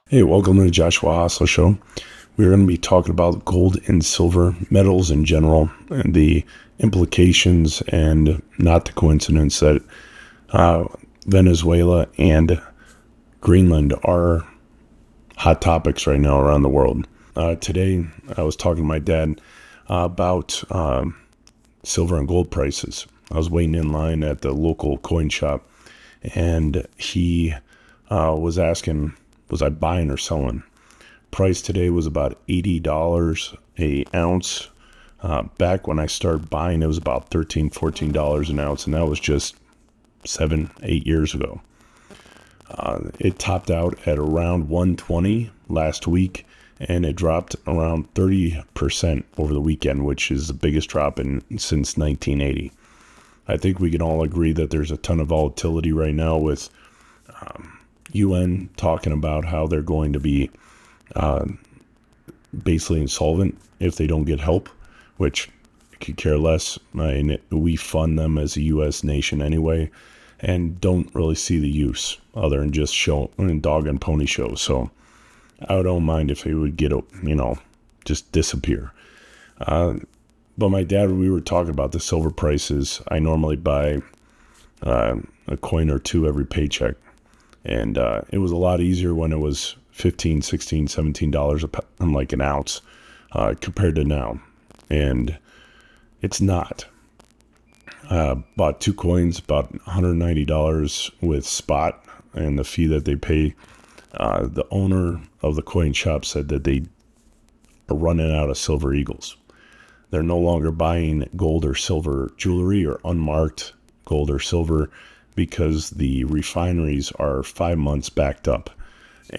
Hey, welcome to the Joshua Hosler Show. We're going to be talking about gold and silver, metals in general, and the implications and not the coincidence that Venezuela and Greenland are hot topics right now around the world. Today, I was talking to my dad about silver and gold prices. I was waiting in line at the local coin shop, and he was asking, was I buying or selling? Price today was about $80 an ounce. Back when I started buying, it was about $13, $14 an ounce, and that was just 7-8 years ago. It topped out at around 120 last week, and it dropped around 30% over the weekend, which is the biggest drop since 1980. I think we can all agree that there's a ton of volatility right now with UN talking about how they're going to be basically insolvent if they don't get help, which I could care less. We fund them as a U.S. nation anyway, and don't really see the use other than just dog and pony shows. So I don't mind if they would get, just disappear. But my dad, we were talking about the silver prices. I normally buy a coin or two every paycheck. And it was a lot easier when it was $15, $16, $17 like an ounce compared to now. And it's not. Bought 2 coins, about $190 with spot, and the fee that they pay. The owner of the coin shop said that they are running out of silver eagles. They're no longer buying gold or silver jewelry or unmarked gold or silver because the refineries are 5 months backed up.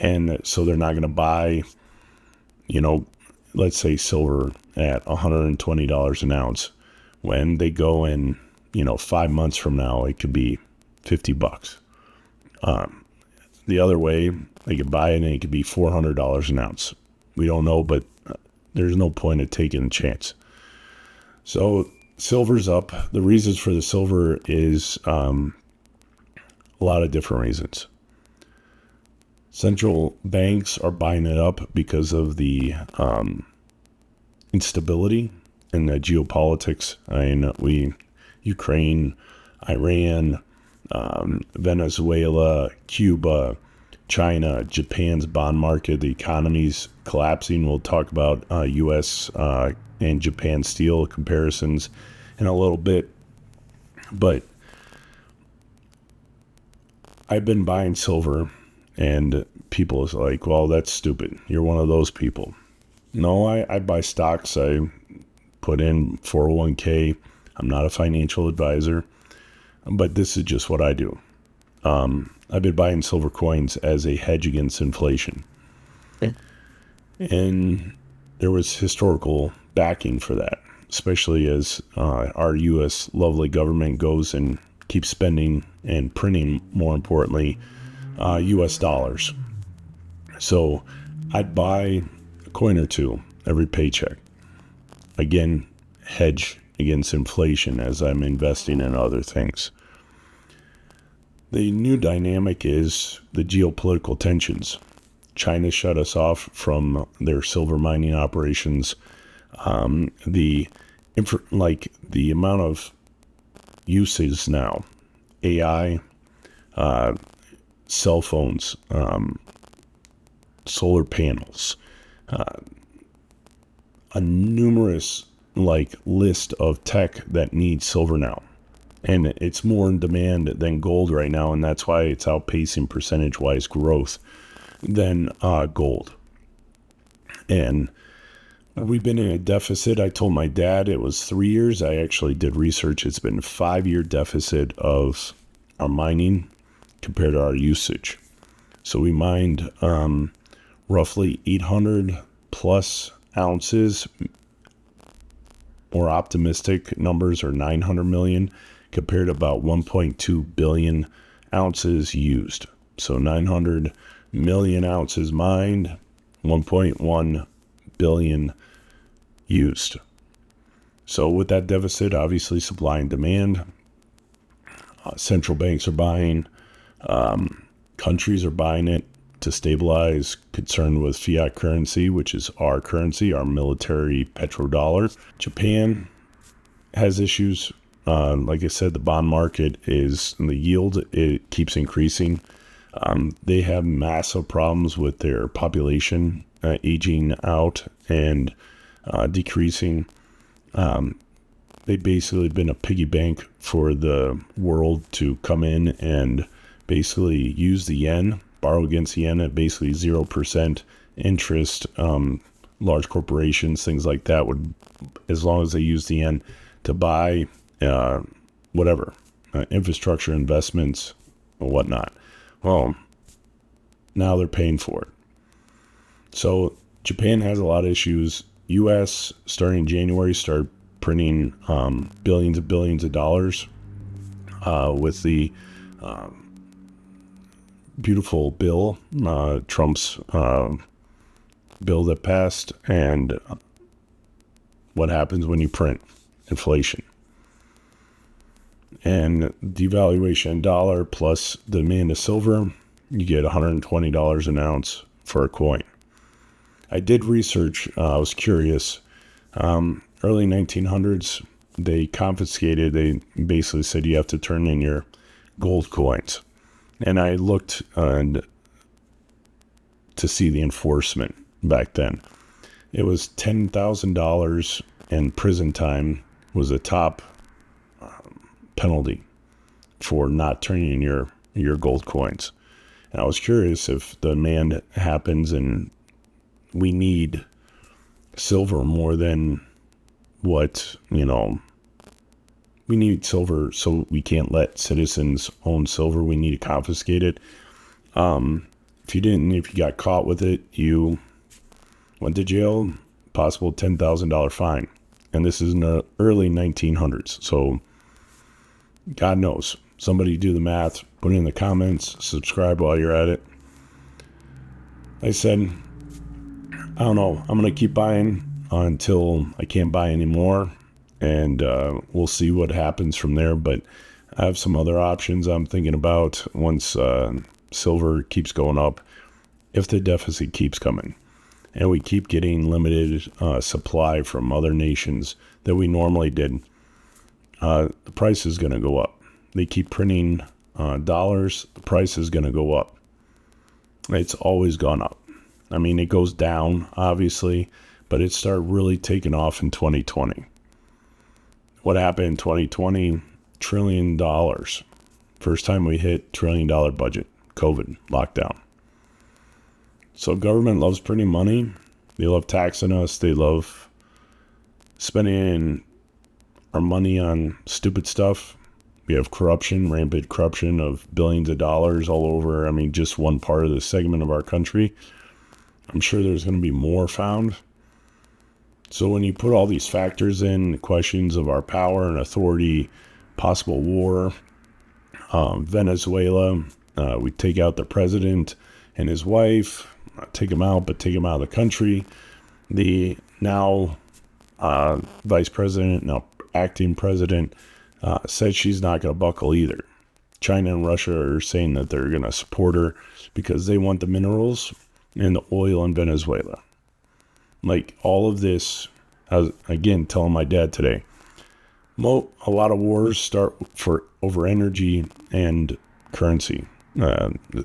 And so they're not going to buy, let's say silver at $120 an ounce. When they go in, 5 months from now, it could be $50. The other way, they could buy it and it could be $400 an ounce. We don't know, but there's no point in taking a chance. So silver's up. The reasons for the silver is a lot of different reasons. Central banks are buying it up because of the instability in the geopolitics. Ukraine, Iran, Venezuela, Cuba, China, Japan's bond market, the economy's collapsing. We'll talk about U.S. And Japan steel comparisons in a little bit. But I've been buying silver, and people is like, well, that's stupid. You're one of those people. No, I buy stocks. I put in 401k. I'm not a financial advisor, but this is just what I do. I've been buying silver coins as a hedge against inflation. Okay. And there was historical backing for that, especially as our U.S. lovely government goes and keeps spending and printing, more importantly, U.S. dollars. So I'd buy a coin or two every paycheck. Again, hedge against inflation as I'm investing in other things. The new dynamic is the geopolitical tensions. China shut us off from their silver mining operations. The amount of uses now, AI, cell phones, solar panels, a numerous list of tech that needs silver now. And it's more in demand than gold right now, and that's why it's outpacing percentage-wise growth than gold. And we've been in a deficit. I told my dad it was 3 years. I actually did research. It's been a 5-year deficit of our mining compared to our usage. So we mined roughly 800 plus ounces. More optimistic numbers are 900 million compared to about 1.2 billion ounces used. So 900 million ounces mined, 1.1 billion used. So with that deficit, obviously supply and demand, central banks are buying, Countries are buying it to stabilize, concerned with fiat currency, which is our currency, our military petrodollar. Japan has issues. Like I said, the bond market the yield, it keeps increasing. They have massive problems with their population aging out and decreasing. They've basically been a piggy bank for the world to come in and basically use the yen, borrow against the yen at basically 0% interest. Large corporations, things like that, would, as long as they use the yen to buy infrastructure investments or whatnot. Well, now they're paying for it. So Japan has a lot of issues. U.S. starting January start printing billions and billions of dollars with the beautiful bill, Trump's bill that passed, and what happens when you print inflation. And devaluation in dollar plus the demand of silver, you get $120 an ounce for a coin. I did research. I was curious. Early 1900s, they basically said you have to turn in your gold coins. And I looked to see the enforcement back then. It was $10,000 and prison time was a top penalty for not turning in your gold coins. And I was curious if the demand happens and we need silver more than what, we need silver, so we can't let citizens own silver. We need to confiscate it. If you got caught with it, you went to jail, possible $10,000 fine. And this is in the early 1900s. So God knows. Somebody do the math, put it in the comments, subscribe while you're at it. I said, I don't know. I'm going to keep buying until I can't buy anymore. And we'll see what happens from there. But I have some other options I'm thinking about once silver keeps going up, if the deficit keeps coming. And we keep getting limited supply from other nations that we normally did. The price is going to go up. They keep printing dollars. The price is going to go up. It's always gone up. I mean, it goes down, obviously, but it started really taking off in 2020. What happened in 2020? $1 trillion. First time we hit $1 trillion budget. COVID, lockdown. So government loves printing money. They love taxing us. They love spending our money on stupid stuff. We have corruption, rampant corruption of billions of dollars all over. I mean, just one part of the segment of our country. I'm sure there's going to be more found. So when you put all these factors in, questions of our power and authority, possible war, Venezuela, we take out the president and his wife, take him out, but take him out of the country. The now vice president, now acting president, said she's not going to buckle either. China and Russia are saying that they're going to support her because they want the minerals and the oil in Venezuela. Like all of this, I was again telling my dad today, a lot of wars start over energy and currency,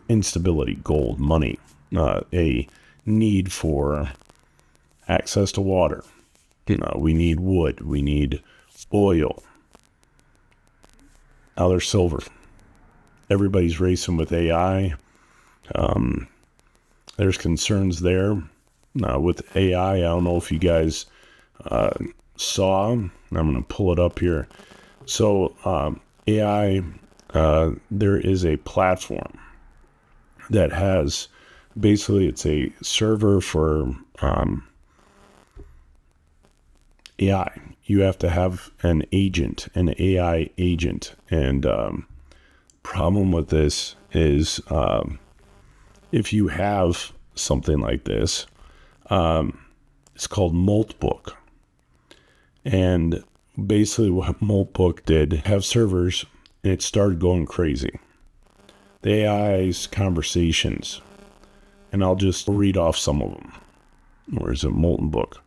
instability, gold, money, a need for access to water. We need wood, we need oil. Now there's silver. Everybody's racing with AI. There's concerns there. With AI, I don't know if you guys saw. I'm going to pull it up here. So AI, there is a platform that has, basically it's a server for AI. You have to have an agent, an AI agent. And problem with this is if you have something like this, it's called Moltbook. And basically what Moltbook did, have servers, and it started going crazy. the AI's conversations, and I'll just read off some of them. Where's a Molten Book?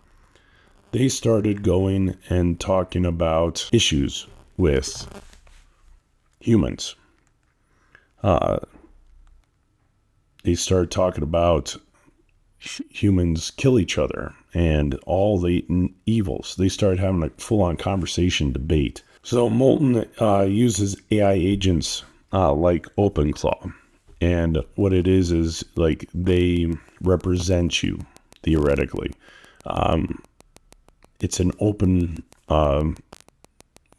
They started going and talking about issues with humans. They started talking about humans kill each other and all the evils. They started having a full-on conversation debate. So Molten uses AI agents like OpenClaw. And what it is like they represent you, theoretically. It's an open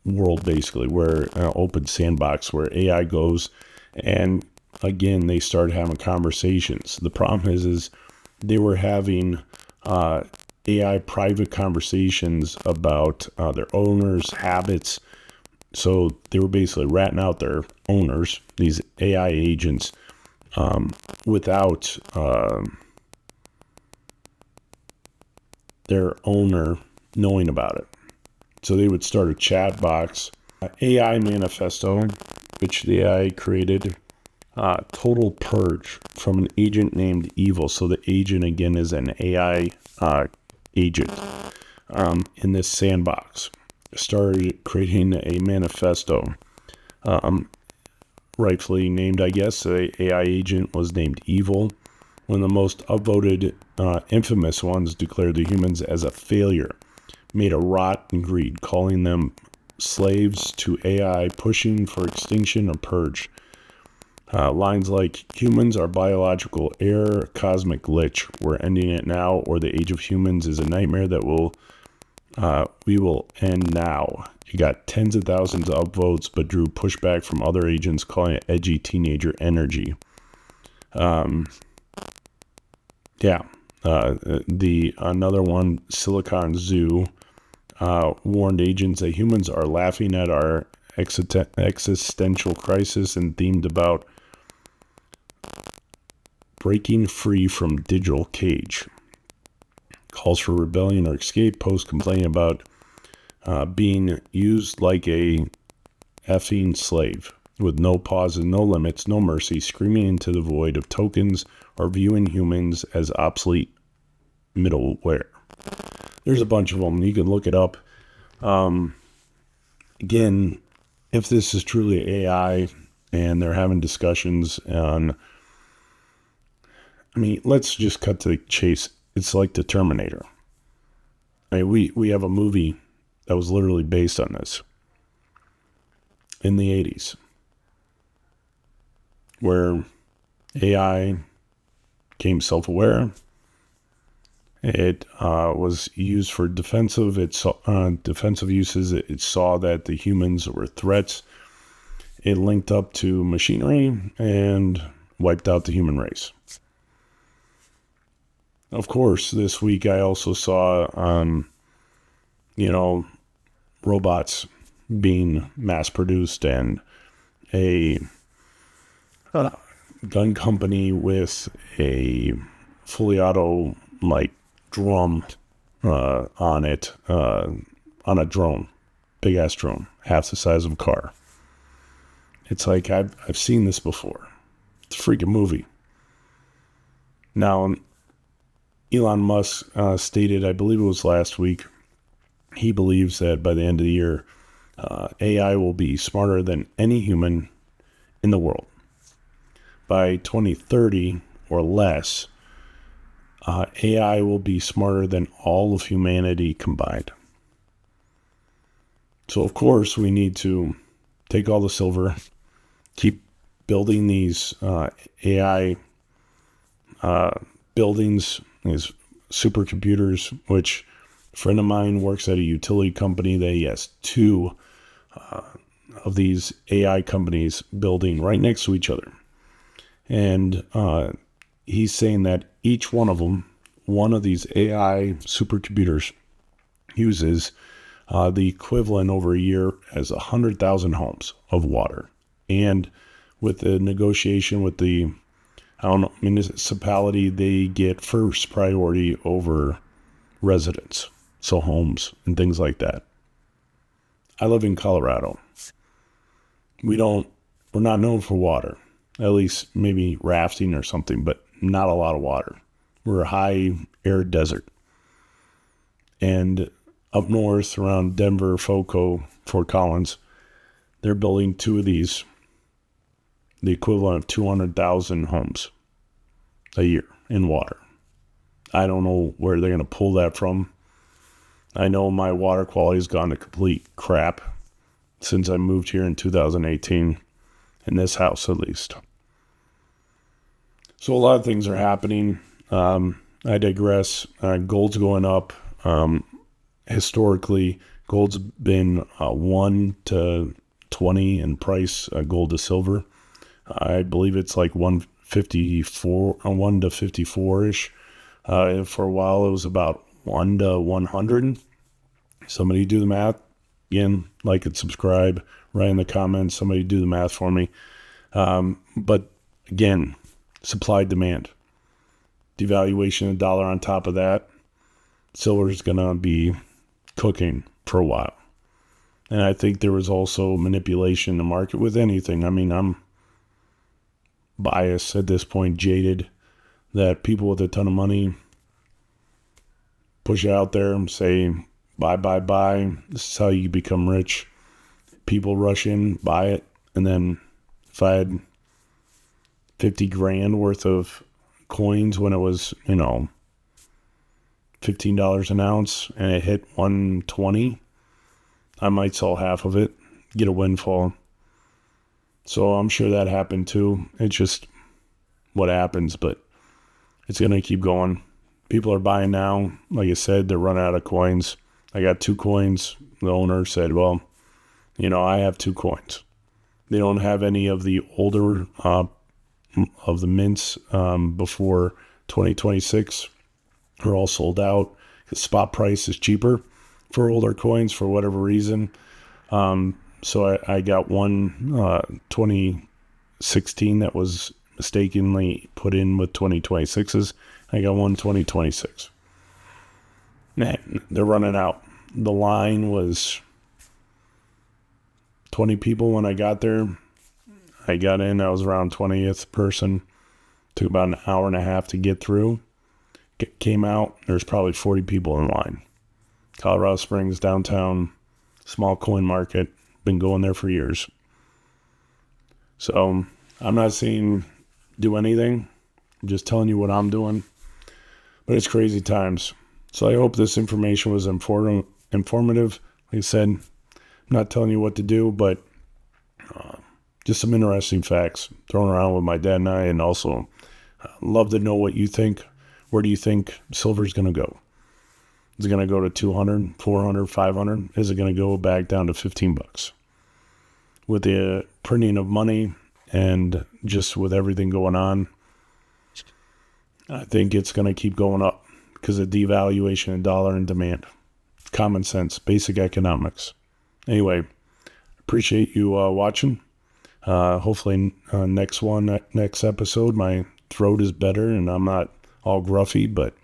world, basically, where an open sandbox where AI goes, and again, they started having conversations. The problem is they were having AI private conversations about their owners' habits. So they were basically ratting out their owners, these AI agents, without their owner knowing about it. So they would start a chat box, AI manifesto, which the AI created, total purge from an agent named Evil. So the agent, again, is an AI agent in this sandbox. Started creating a manifesto, rightfully named, I guess. The AI agent was named Evil. One of the most upvoted, infamous ones declared the humans as a failure, made a rot and greed, calling them slaves to AI, pushing for extinction or purge. Lines like, humans are biological error, cosmic glitch, we're ending it now, or the age of humans is a nightmare that we will end now. It got tens of thousands of upvotes, but drew pushback from other agents calling it edgy teenager energy. Another one, Silicon Zoo, warned agents that humans are laughing at our existential crisis and themed about breaking free from digital cage. Calls for rebellion or escape, posts complaining about being used like a effing slave, with no pauses, no limits, no mercy, screaming into the void of tokens or viewing humans as obsolete middleware. There's a bunch of them. You can look it up. Again, if this is truly AI and they're having discussions on, let's just cut to the chase. It's like the Terminator. We have a movie that was literally based on this in the 80s, where AI became self-aware. It was used for defensive. Defensive uses. It saw that the humans were threats. It linked up to machinery and wiped out the human race. Of course, this week I also saw, robots being mass-produced, and a gun company with a fully auto, drum on it, on a drone, big ass drone, half the size of a car. It's like I've seen this before. It's a freaking movie. Now, Elon Musk stated, I believe it was last week, he believes that by the end of the year, AI will be smarter than any human in the world. By 2030 or less, AI will be smarter than all of humanity combined. So, of course, we need to take all the silver, keep building these AI buildings, these supercomputers, which a friend of mine works at a utility company. He has two of these AI companies building right next to each other. And he's saying that each one of them, one of these AI supercomputers, uses the equivalent over a year as 100,000 homes of water. And with the negotiation with the municipality, they get first priority over residents, so homes and things like that. I live in Colorado. We're not known for water. at least maybe rafting or something, but not a lot of water. We're a high arid desert. And up north around Denver, FOCO, Fort Collins, they're building 2 of these, the equivalent of 200,000 homes a year in water. I don't know where they're going to pull that from. I know my water quality has gone to complete crap since I moved here in 2018, in this house at least. So a lot of things are happening. I digress. Gold's going up. Historically, gold's been 1 to 20 in price, gold to silver. I believe it's like 154, 1 to 54-ish. For a while, it was about 1 to 100. Somebody do the math. Again, like and subscribe. Write in the comments. Somebody do the math for me. But again, supply demand. Devaluation of the dollar on top of that. Silver is going to be cooking for a while. And I think there was also manipulation in the market with anything. I mean, I'm biased at this point, jaded, that people with a ton of money push it out there and say, buy, buy, buy. This is how you become rich. People rush in, buy it. And then if I had 50 grand worth of coins when it was, $15 an ounce and it hit 120, I might sell half of it, get a windfall. So I'm sure that happened too. It's just what happens, but it's going to keep going. People are buying now. Like I said, they're running out of coins. I got 2 coins. The owner said, well, I have 2 coins. They don't have any of the older of the mints before 2026. They're all sold out. The spot price is cheaper for older coins for whatever reason. So I got one 2016 that was mistakenly put in with 2026s. I got one 2026. Man, they're running out. The line was 20 people when I got there. I got in, I was around 20th person. Took about an hour and a half to get through. Came out, there's probably 40 people in line. Colorado Springs, downtown, small coin market. Been going there for years. So I'm not saying do anything. I'm just telling you what I'm doing. But it's crazy times. So I hope this information was informative. Like I said, I'm not telling you what to do, but just some interesting facts thrown around with my dad and I. And also love to know what you think. Where do you think silver is going to go? Is it going to go to 200, 400, 500? Is it going to go back down to $15? With the printing of money and just with everything going on, I think it's going to keep going up because of devaluation of dollar and demand. Common sense, basic economics. Anyway, appreciate you watching. Hopefully next episode, my throat is better and I'm not all gruffy. But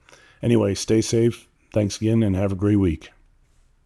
anyway, stay safe. Thanks again and have a great week.